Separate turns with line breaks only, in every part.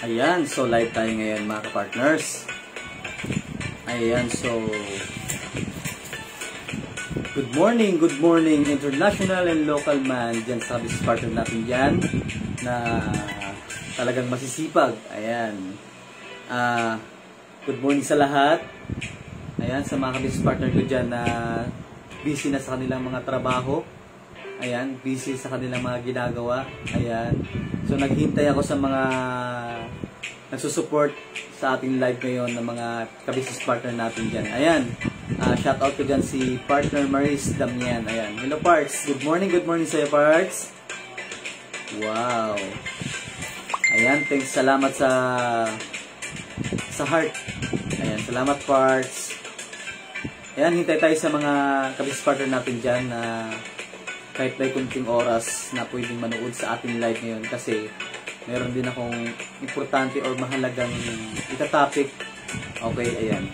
Ayan, so live tayo ngayon mga ka-partners. Ayan, so good morning international and local man dyan sa business partner natin dyan na talagang masisipag. Ayan, good morning sa lahat. Ayan, sa mga business partner ko dyan na busy na sa kanilang mga trabaho. Ayan, busy sa kanilang mga ginagawa. Ayan, so naghihintay ako sa mga nagsusupport sa ating live ngayon ng mga ka-business partner natin dyan. Ayan, shout out ko dyan si partner Maris Damian. Ayan, hello Parks, good morning sa'yo Parks. Wow. Ayan, thanks, salamat sa heart. Ayan, salamat Parks. Ayan, hintay tayo sa mga ka-business partner natin dyan na kahit may kunting oras na pwedeng manood sa ating live ngayon kasi meron din akong importante or mahalagang itatopic. Okay, ayan.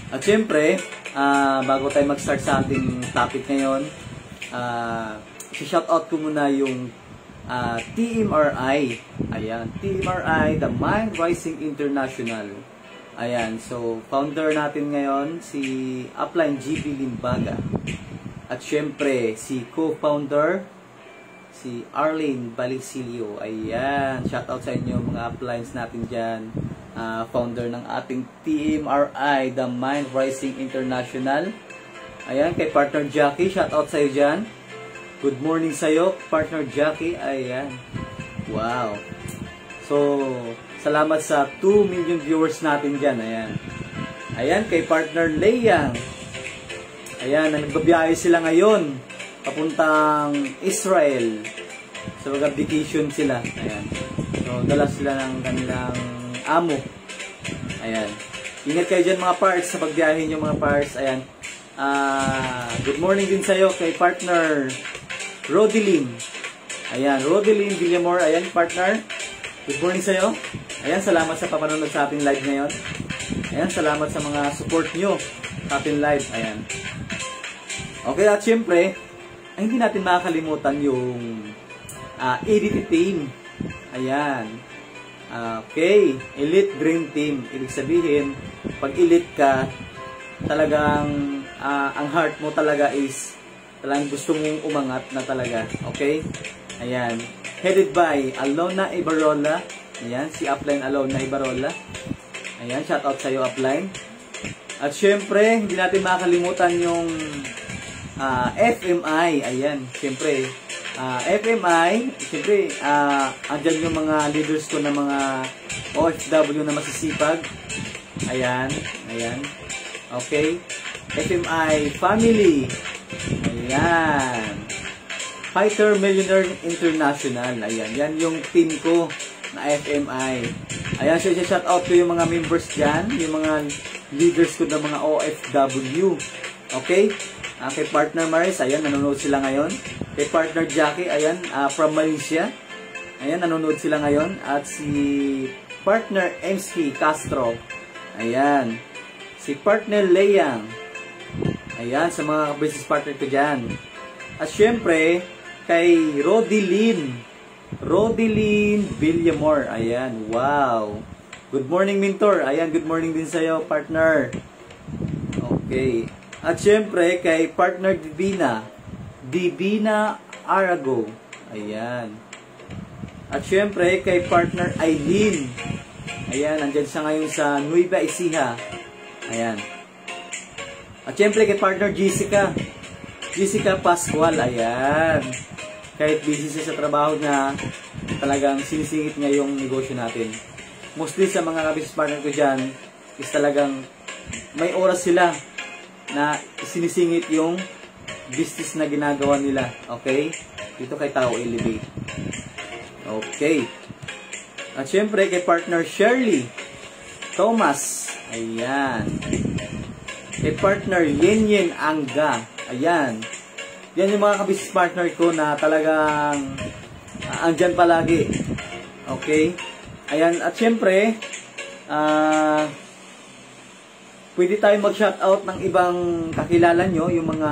At syempre, bago tayo mag-start sa ating topic ngayon, i-shoutout ko muna yung TMRI. Ayan, TMRI, The Mind Rising International. Ayan, so founder natin ngayon si Upline GB Limbaga. At syempre, si co-founder si Arlene Balicilio. Ayan, shoutout sa inyo mga uplines natin dyan. Founder ng ating TMRI, The Mind Rising International. Ayan, kay partner Jackie, shoutout sa iyo dyan. Good morning sa iyo, partner Jackie. Ayan, wow. So, salamat sa 2 million viewers natin dyan. Ayan, ayan, kay partner Leyang. Ayan, nagbabiyahe sila ngayon papuntang Israel. So, mag-vacation sila. Ayan. So, dala sila ng kanilang amo. Ayan. Ingat kayo dyan mga parts sa pagbiyahe nyo mga parts. Ayan. Good morning din sa'yo kay partner Rodeline. Ayan, Rodeline Villamor. Ayan, partner. Good morning sa'yo. Ayan, salamat sa papanonood sa ating live ngayon. Ayan, salamat sa mga support nyo sa ating live. Ayan. Okay, at syempre, ay hindi natin makakalimutan yung EDT team. Ayan. Okay, Elite Dream Team. Ibig sabihin, pag elite ka, talagang ang heart mo talaga is talagang gusto mong umangat na talaga. Okay? Ayan. Headed by Alona Ibarola. Ayan, si Upline Alona Ibarola. Ayan, shout out sa iyo Upline. At syempre, hindi natin makakalimutan yung FMI, ayan, siyempre, FMI, siyempre, andyan yung mga leaders ko na mga OFW na masisipag, ayan, ayan, okay, FMI Family, ayan, Fighter Millionaire International, ayan, yan yung team ko na FMI, ayan, so shout out ko yung mga members dyan, yung mga leaders ko na mga OFW, okay. Kay partner Maris, ayan, nanonood sila ngayon. Kay partner Jackie, ayan, from Malaysia. Ayan, nanonood sila ngayon. At si partner MC Castro, ayan. Si partner Leyang, ayan, sa mga business partner ko dyan. At syempre, kay Rodeline Villamor, ayan, wow. Good morning, mentor. Ayan, good morning din sa'yo, partner. Okay. At syempre, kay partner Divina Arago. Ayan. At syempre, kay partner Aileen. Ayan, nandyan siya ngayon sa Nueva Ecija. Ayan. At syempre, kay partner Jessica Pascual. Ayan. Kahit busy siya sa trabaho niya, talagang sinisingit niya yung negosyo natin. Mostly sa mga business partner ko dyan, is talagang may oras sila na sinisingit yung business na ginagawa nila. Okay? Dito kay Tao Elevate. Okay. At syempre, kay partner Shirley Thomas. Ayan. Kay partner Yen Angga. Ayan. Yan yung mga ka-business partner ko na talagang andyan palagi. Okay? Ayan. At syempre, pwede tayo mag-shoutout ng ibang kakilala nyo, yung mga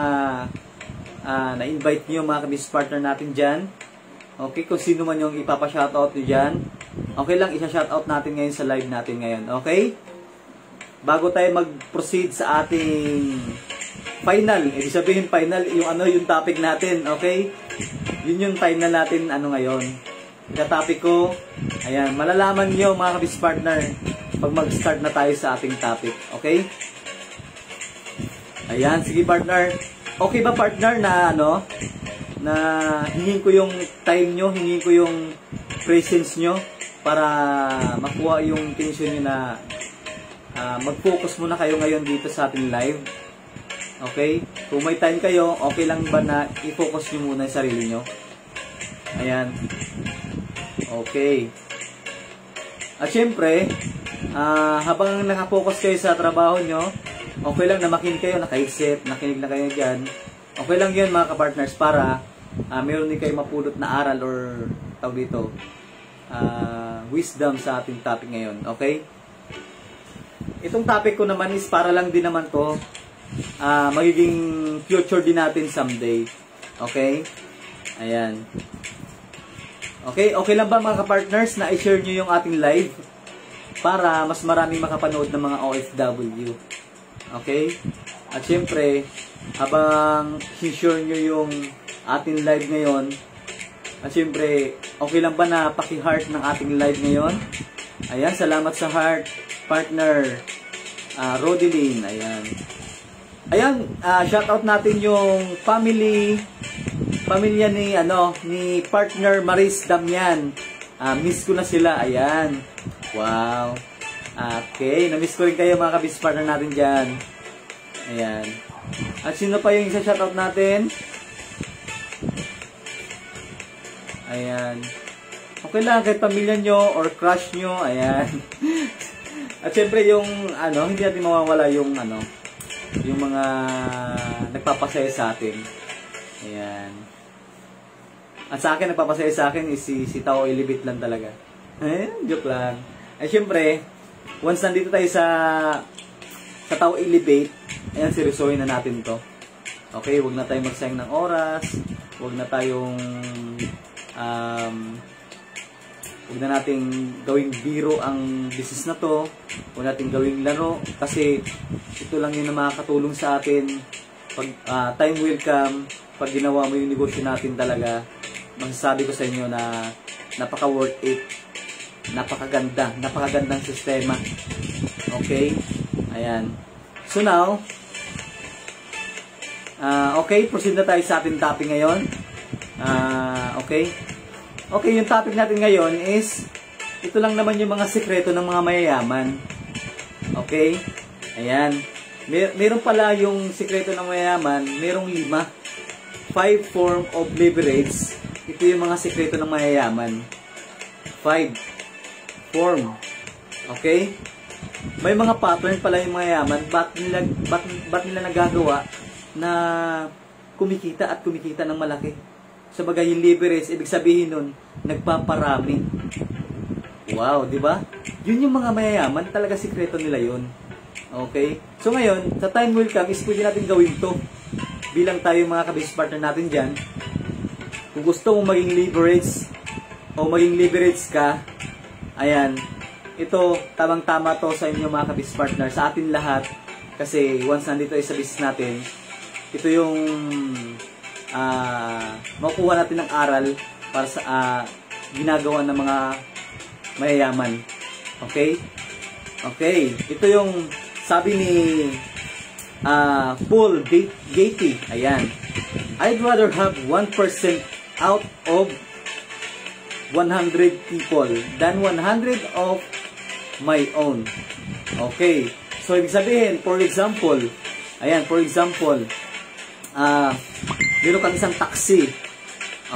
na-invite nyo, mga ka-business partner natin dyan. Okay? Kung sino man yung ipapa-shoutout nyo dyan, okay lang, isa-shoutout natin ngayon sa live natin ngayon. Okay? Bago tayo mag-proceed sa ating final, ibig sabihin final, yung topic natin, okay? Yun yung final natin, ngayon. Topic ko, ayan, malalaman nyo mga ka-business partner, pag mag-start na tayo sa ating topic, okay? Ayan, sige partner. Okay ba partner na, na hingin ko yung time nyo, hingin ko yung presence nyo, para makuha yung tension nyo na mag-focus muna kayo ngayon dito sa ating live. Okay? Kung may time kayo, okay lang ba na i-focus nyo muna yung sarili nyo? Ayan. Okay. At syempre, habang nakafocus kayo sa trabaho nyo, okay lang na makinig kayo, naka-headset, nakinig na kayo dyan. Okay lang yun mga ka-partners para meron din kayo mapulot na aral or tawag dito, wisdom sa ating topic ngayon. Okay? Itong topic ko naman is para lang din naman to magiging future din natin someday. Okay? Ayan. Okay, okay lang ba mga ka-partners na i-share nyo yung ating live para mas maraming makapanood ng mga OFW. Okay? At syempre, habang i-share nyo yung ating live ngayon, at syempre, okay lang ba na paki-heart ng ating live ngayon? Ayan, salamat sa heart, partner Rodeline. Ayan. Ayan, shoutout natin yung pamilya ni partner Maris Damian. Miss ko na sila. Ayan. Wow. Okay, na-miss ko rin kayo mga ka-business partner natin dyan. Ayan. At sino pa yung isa shoutout natin? Ayan. Okay lang, kahit pamilya nyo or crush nyo. Ayan. At syempre yung, hindi natin mawawala yung, yung mga nagpapasaya sa atin. Ayan. At sa akin, nagpapasaya sa akin is si Tao Elevate lang talaga. Joke lang. At syempre, once nandito tayo sa Tao Elevate, ayan, seryosohin na natin to. Okay, huwag na tayong magsayang ng oras. Huwag na tayong huwag na nating gawing biro ang business na to. Huwag nating gawing laro. Kasi ito lang yung makakatulong sa atin. Pag time will come, pag ginawa mo yung negosyo natin talaga, masasabi ko sa inyo na napaka worth it. Napakaganda. Napakagandang sistema. Okay? Ayan. So now, okay, proceed na tayo sa ating topic ngayon. Okay? Okay, yung topic natin ngayon is, ito lang naman yung mga sekreto ng mga mayayaman. Okay? Ayan. Meron pala yung sekreto ng mayayaman, merong 5 form of leverage. Ito yung mga sekreto ng mayayaman. 5 form. Okay? May mga pattern pala yung mayayaman. Ba't nila nagagawa na kumikita at kumikita ng malaki? Sa bagay yung leverage, ibig sabihin nun, nagpaparami. Wow, di ba? Yun yung mga mayayaman, talaga sikreto nila yun. Okay? So ngayon, sa time will come, is pwede natin gawin to. Bilang tayo mga ka-business partner natin dyan, kung gusto mong maging leverage, o maging leverage ka, ayan, ito, tamang-tama to sa inyo mga ka-business partner, sa atin lahat, kasi once nandito sa business natin, ito yung makuha natin ng aral para sa ginagawa ng mga mayayaman. Okay? Okay. Ito yung sabi ni Paul Getty. Ayan. I'd rather have 1% out of 100 people than 100 of my own. Okay. So, ibig sabihin, for example, ayan, for example, meron kang isang taxi,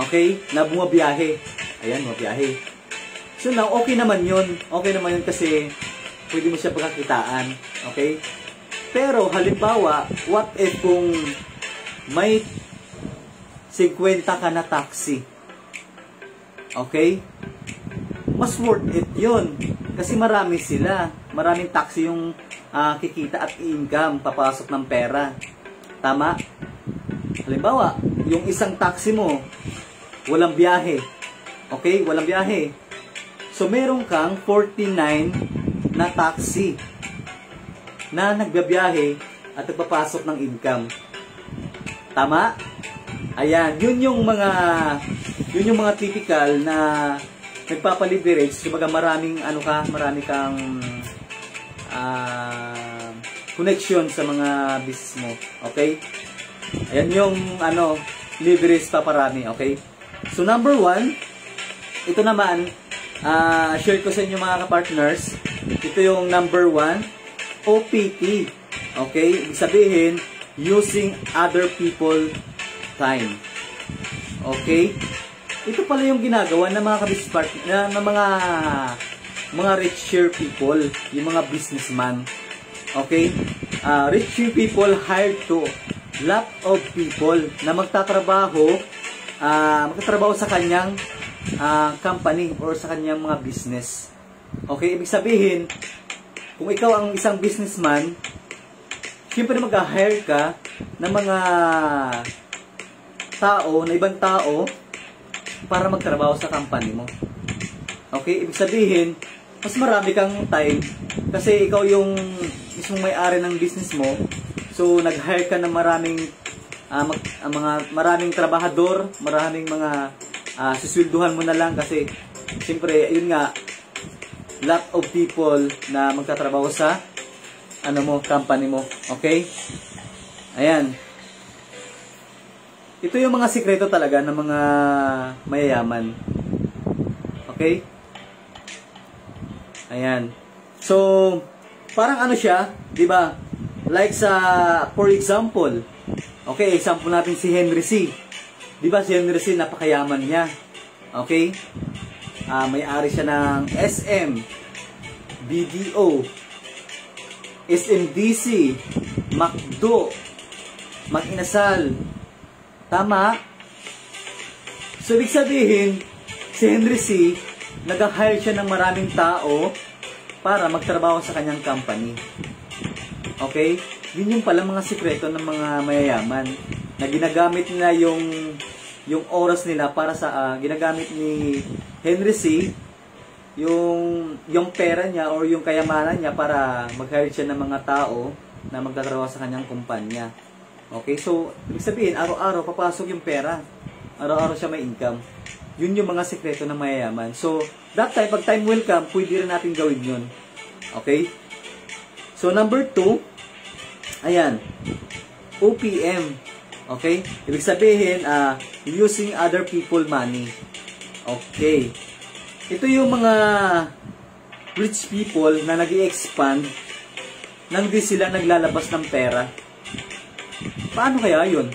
okay, na bumabiyahe. Ayan, bumabiyahe. So now, okay naman yun. Okay naman yun kasi pwede mo siya pagkakitaan. Okay? Pero, halimbawa, what if kung may 50 ka na taxi? Okay? Mas worth it yun. Kasi marami sila. Maraming taxi yung kikita at income, papasok ng pera. Tama? Halimbawa, yung isang taxi mo, walang biyahe. Okay? Walang biyahe. So, meron kang 49 na taxi na nagbabiyahe at nagpapasok ng income. Tama? Ayan, yun yung mga typical na nagpapaliberate. Kumbaga marami kang connection sa mga business mo. Okay? Ayan yung leverage paparami. Okay? So number 1, ito naman, share ko sa inyo mga ka-partners. Ito yung number 1, OPT. Okay? Ibig sabihin, using other people time. Okay? Ito pala yung ginagawa ng mga ka-business partner, ng mga richer people, yung mga businessman. Okay? Richer people hired to lot of people na magtatrabaho sa kanyang company or sa kanyang mga business. Okay? Ibig sabihin, kung ikaw ang isang businessman, siyempre mag-hire ka ng mga ibang tao para magtrabaho sa company mo. Okay? Ibig sabihin, mas marami kang time kasi ikaw yung mismong may-ari ng business mo. So, nag-hire ka ng maraming trabahador, maraming mga siswelduhan mo na lang kasi siyempre, yun nga, lot of people na magtatrabaho sa company mo. Okay? Ayan. Ito yung mga sikreto talaga ng mga mayayaman. Okay? Ayan. So, parang siya, 'di ba? Like for example, okay, example natin si Henry C. 'Di ba si Henry C napakayaman niya. Okay? May-ari siya ng SM, BDO, SMDC, McDo, Mag-Inasal. Tama? So, ibig sabihin, si Henry C, nag-hire siya ng maraming tao para magtrabaho sa kanyang company. Okay? Yun yung pala mga sikreto ng mga mayayaman na ginagamit nila yung oras nila para sa ginagamit ni Henry C yung pera niya or yung kayamanan niya para mag-hire siya ng mga tao na magtatrabaho sa kanyang kumpanya. Okay, so ibig sabihin araw-araw papasok yung pera. Araw-araw siya may income. Yun yung mga sekreto ng mayayaman. So, that time, pag time will come, pwede rin natin gawin yun. Okay? So, number 2, ayan, OPM. Okay? Ibig sabihin, using other people money. Okay. Ito yung mga rich people na nag-i-expand nang di sila naglalabas ng pera. Paano kaya yun?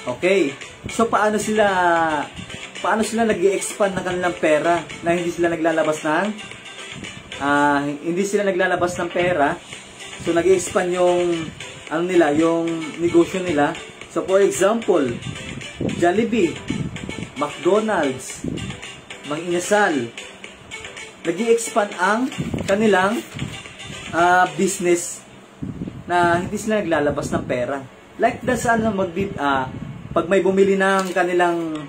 Okay. So, paano sila nag-i-expand ng kanilang pera na hindi sila naglalabas ng pera? So, nag-i-expand yung yung negosyo nila. So, for example, Jollibee, McDonald's, Mag-Inasal, nag-i-expand ang kanilang business na hindi sila naglalabas ng pera. Like pag may bumili ng kanilang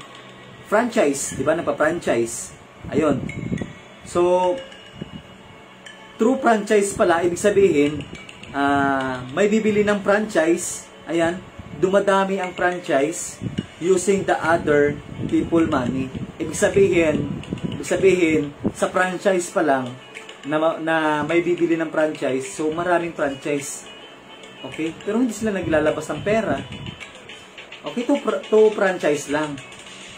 franchise, di ba? Nagpa-franchise. Ayun. So, through franchise pala, ibig sabihin, may bibili ng franchise, ayan, dumadami ang franchise using the other people money. Ibig sabihin, sa franchise pa lang, na may bibili ng franchise, so maraming franchise. Okay? Pero hindi sila naglalabas ng pera. Okay, to franchise lang.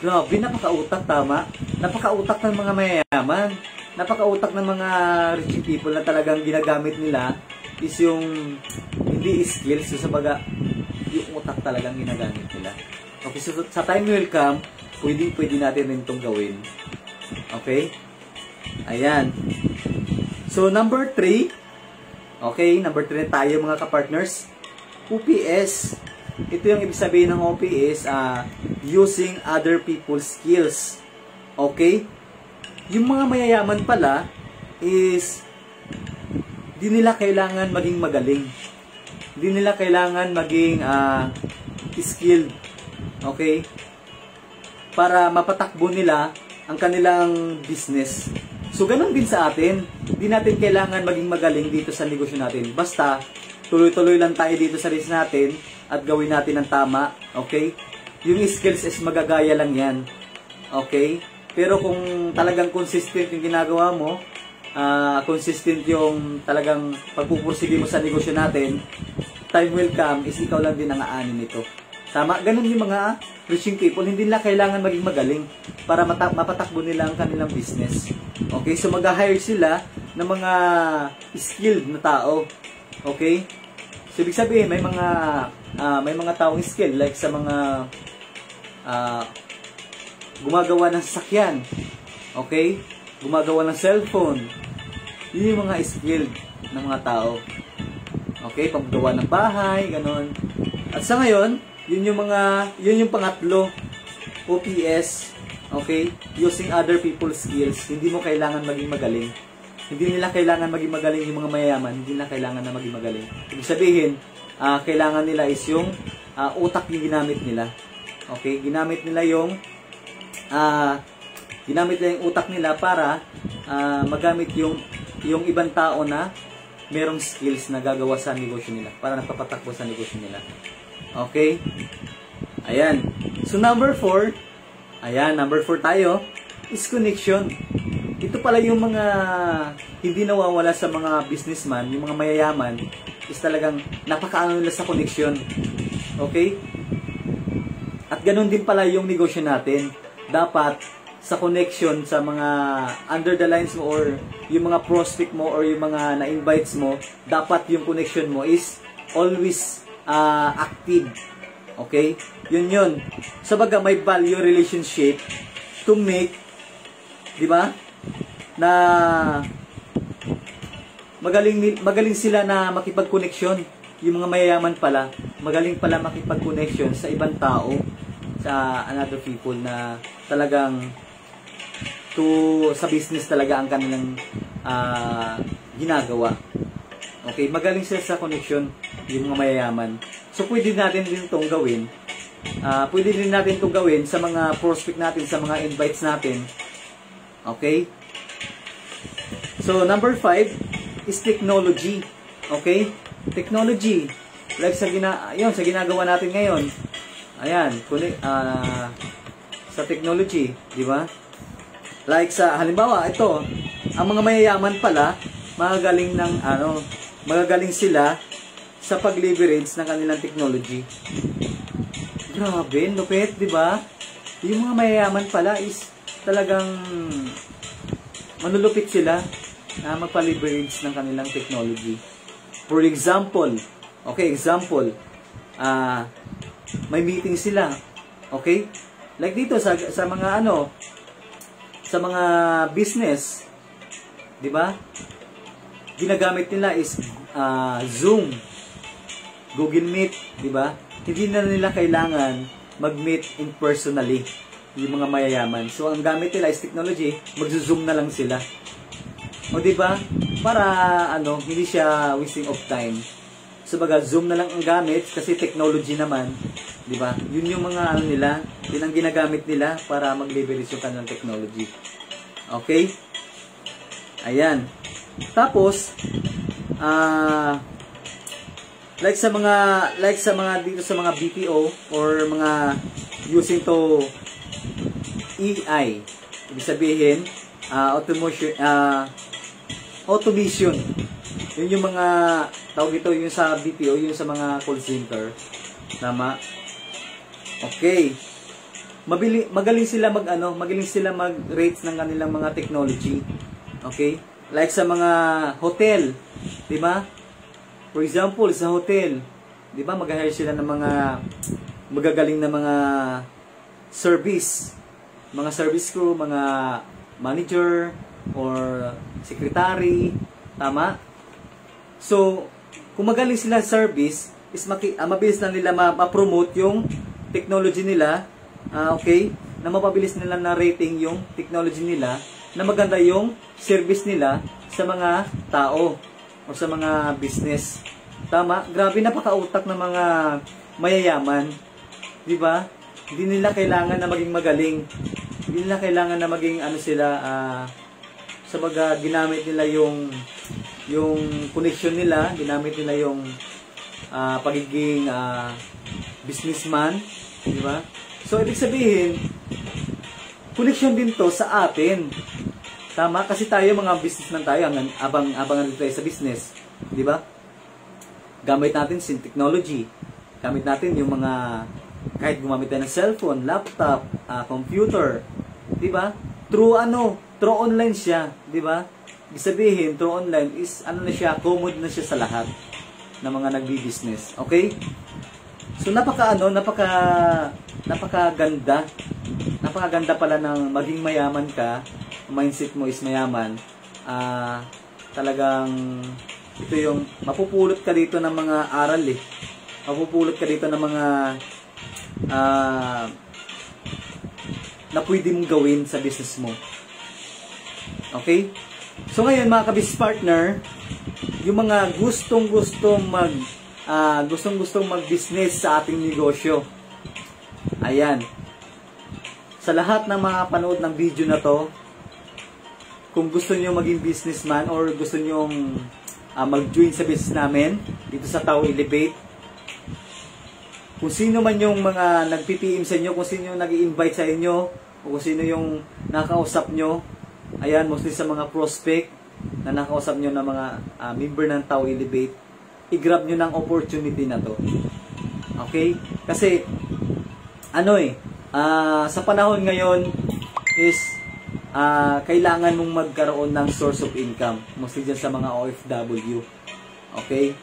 Grabe, napakautak, tama? Napakautak ng mga mayayaman. Napakautak ng mga rich people na talagang ginagamit nila is yung hindi skills. So, yung utak talagang ginagamit nila. Okay, so sa time will come, pwede natin rin itong gawin. Okay? Ayan. So, number 3. Okay, number 3 tayo mga kapartners. OPS. Ito yung ibig sabihin ng OPS, using other people's skills. Okay? Yung mga mayayaman pala is di nila kailangan maging magaling. Di nila kailangan maging skilled. Okay? Para mapatakbo nila ang kanilang business. So, ganun din sa atin. Di natin kailangan maging magaling dito sa negosyo natin. Basta, tuloy-tuloy lang tayo dito sa business natin at gawin natin ng tama. Okay? Yung skills is magagaya lang yan. Okay? Pero kung talagang consistent yung ginagawa mo, consistent yung talagang pagpupursige mo sa negosyo natin, time will come is ikaw lang din ang aanin nito. Tama? Ganun yung mga reaching people. Hindi nila kailangan maging magaling para mapatakbo nila ang kanilang business. Okay? So, mag-hire sila ng mga skilled na tao. Okay? So, ibig sabihin, may mga taong skilled like sa mga gumagawa ng sasakyan. Okay? Gumagawa ng cellphone. Yun yung mga skilled ng mga tao. Okay? Paggawa ng bahay, ganun. At sa ngayon, yun yung pangatlo, OPS, okay? Using other people's skills. Hindi mo kailangan maging magaling. Hindi nila kailangan maging magaling yung mga mayayaman. Hindi nila kailangan na maging magaling. Ibig sabihin, kailangan nila is yung utak yung ginamit nila. Okay? Ginamit nila yung utak nila para magamit yung ibang tao na merong skills na gagawa sa negosyo nila. Para nagpapatakbo sa negosyo nila. Okay? Ayan. So, number 4. Ayan, number 4 tayo. Is connection. Ito pala yung mga hindi nawawala sa mga businessman, yung mga mayayaman, is talagang napakaano nila sa connection. Okay? At ganun din pala yung negosyo natin. Dapat sa connection sa mga under the lines mo or yung mga prospect mo or yung mga na-invites mo, dapat yung connection mo is always active. Okay? Yun. Sabaga may value relationship to make, di ba? Na magaling sila na makipag-connection. Yung mga mayayaman pala, magaling pala makipag-connection sa ibang tao, sa another people na talagang sa business talaga ang kanilang ginagawa. Okay, magaling sila sa connection, yung mga mayayaman. So, pwede natin din itong gawin. Pwede din natin itong gawin sa mga prospect natin, sa mga invites natin. Okay? So, number 5 is technology. Okay? Technology. Like sa ginagawa natin ngayon. Ayan, sa technology, di ba? Like sa halimbawa, ito, ang mga mayayaman pala, magagaling sila sa pag-leverage ng kanilang technology. Grabe, lupit, di ba? Yung mga mayayaman pala is talagang manulupit sila na magpa-leverage ng kanilang technology. For example, may meeting sila. Okay? Like dito sa mga sa mga business, di ba? Ginagamit nila is Zoom, Google Meet, di ba? Hindi na nila kailangan mag-meet in personally yung mga mayayaman. So ang gamit nila is technology, mag-zoom na lang sila. O di ba? Para hindi siya wasting of time. So baga Zoom na lang ang gamit kasi technology naman, di ba? Yun yung mga nila, yun ang ginagamit nila para mag-leverage yung kanilang technology. Okay? Ayan. Tapos like sa mga dito sa mga BPO or mga using to AI, ibig sabihin automation. Yun yung mga tawag ito, yung sa BPO, yung sa mga call center. Tama? Okay. Magaling sila mag-rates ng kanilang mga technology. Okay? Like sa mga hotel, 'di ba? For example, sa hotel, 'Di ba? Mag-hire sila ng mga magagaling na mga service crew, mga manager or secretary, tama? So, kung magaling sila sa service, is mabilis na nila ma-promote yung technology nila, okay? Na mapabilis nila na rating yung technology nila, na maganda yung service nila sa mga tao o sa mga business. Tama? Grabe, napakautak ng mga mayayaman. 'Di ba? Hindi nila kailangan na maging magaling. Hindi nila kailangan na maging sa mga ginamit nila yung connection nila, ginamit nila yung pagiging businessman, 'di ba? So ibig sabihin, connection din 'to sa atin. Tama, kasi tayo mga businessman tayo, abangan tayo sa business, 'di ba? Gamit natin sin technology. Gamit natin yung mga kahit gumamit tayo ng cellphone, laptop, computer, 'di ba? Through online siya, 'di ba? Ibig sabihin, through online is na siya, common na siya sa lahat ng mga nagbi-business. Okay? So napakaganda. Napakaganda pala ng maging mayaman ka. Mindset mo is mayaman. Talagang ito yung mapupulot ka dito ng mga aral eh. Mapupulot ka dito ng mga na pwede mong gawin sa business mo. Okay? So ngayon mga ka-business partner, yung mga gustong mag-business sa ating negosyo. Ayan. Sa lahat ng mga panood ng video na to, kung gusto niyo maging businessman or gusto niyo mag-join sa business namin dito sa Tao Elevate, kung sino man yung mga nag-PPM sa inyo, kung sino yung nag-i-invite sa inyo, o kung sino yung nakausap nyo, ayan, mostly sa mga prospect na nakausap nyo na mga member ng Tao Elevate, i-grab nyo ng opportunity na to. Okay? Kasi, sa panahon ngayon is, kailangan mong magkaroon ng source of income, mostly dyan sa mga OFW. Okay?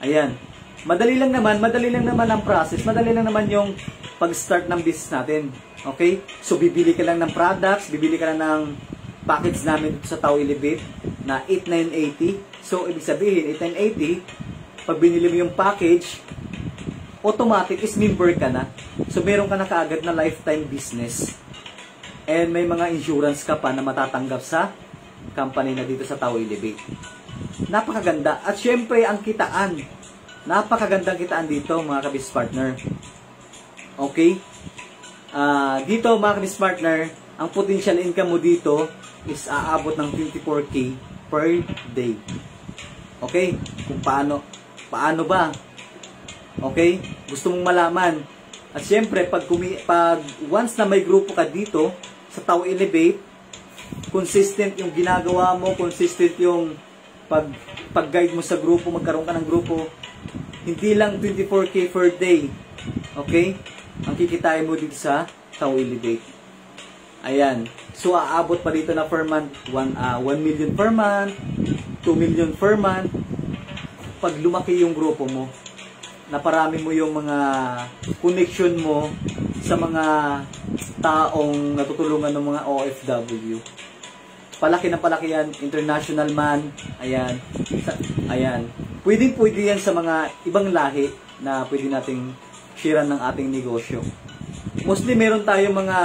Ayan. Madali lang naman ang process. Madali lang naman yung pag-start ng business natin. Okay? So, bibili ka lang ng products, bibili ka lang ng package namin dito sa Tao Elevate na 8,980. So, ibig sabihin, 8,980, pag binili mo yung package, automatic is member ka na. So, meron ka na kaagad na lifetime business. And may mga insurance ka pa na matatanggap sa company na dito sa Tao Elevate. Napakaganda. At syempre, ang kitaan. Napakagandang kitaan dito, mga ka-business partner. Okay? Dito, mga ka-business partner, ang potential income mo dito is aabot ng 24K per day. Okay? Kung paano ba? Okay? Gusto mong malaman. At syempre, pag once na may grupo ka dito sa Tao Elevate, consistent yung ginagawa mo, consistent yung pag-guide mo sa grupo, magkaroon ka ng grupo, hindi lang 24K per day. Okay? Ang kikitain mo dito sa Tao Elevate. Ayan. So, aabot pa dito na per month, 1 million per month, 2 million per month. Pag lumaki yung grupo mo, naparami mo yung mga connection mo sa mga taong natutulungan ng mga OFW. Palaki na palaki yan, international man, ayan, ayan. Pwede yan sa mga ibang lahi na pwede nating sharean ng ating negosyo. Mostly meron tayong mga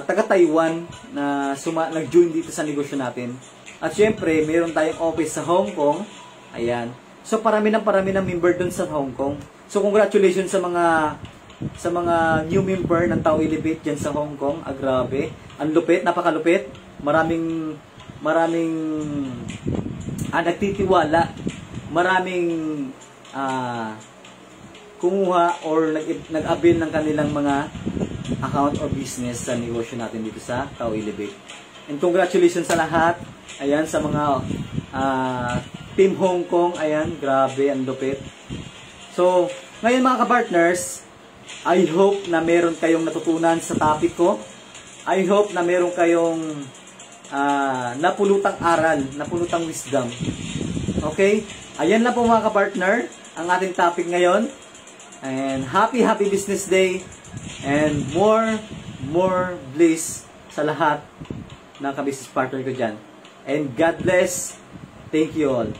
taga-Taiwan na nag-join dito sa negosyo natin. At syempre, meron tayong office sa Hong Kong, ayan. So parami ng member dun sa Hong Kong. So congratulations sa mga new member ng Tao Elevate dyan sa Hong Kong. Grabe. Ang lupit, napakalupit. Maraming nagtitiwala. Maraming kumuha or nag-avail ng kanilang mga account or business sa negosyo natin dito sa Tao Elevate. And congratulations sa lahat. Ayan, sa mga Team Hong Kong. Ayan, grabe, ang lupit. So, ngayon mga ka-partners, I hope na meron kayong natutunan sa topic ko. I hope na meron kayong napulutang aral, napulutang wisdom. Okay? Ayan lang po mga kapartner, ang ating topic ngayon. And happy business day. And more bliss sa lahat ng ka-business partner ko dyan. And God bless. Thank you all.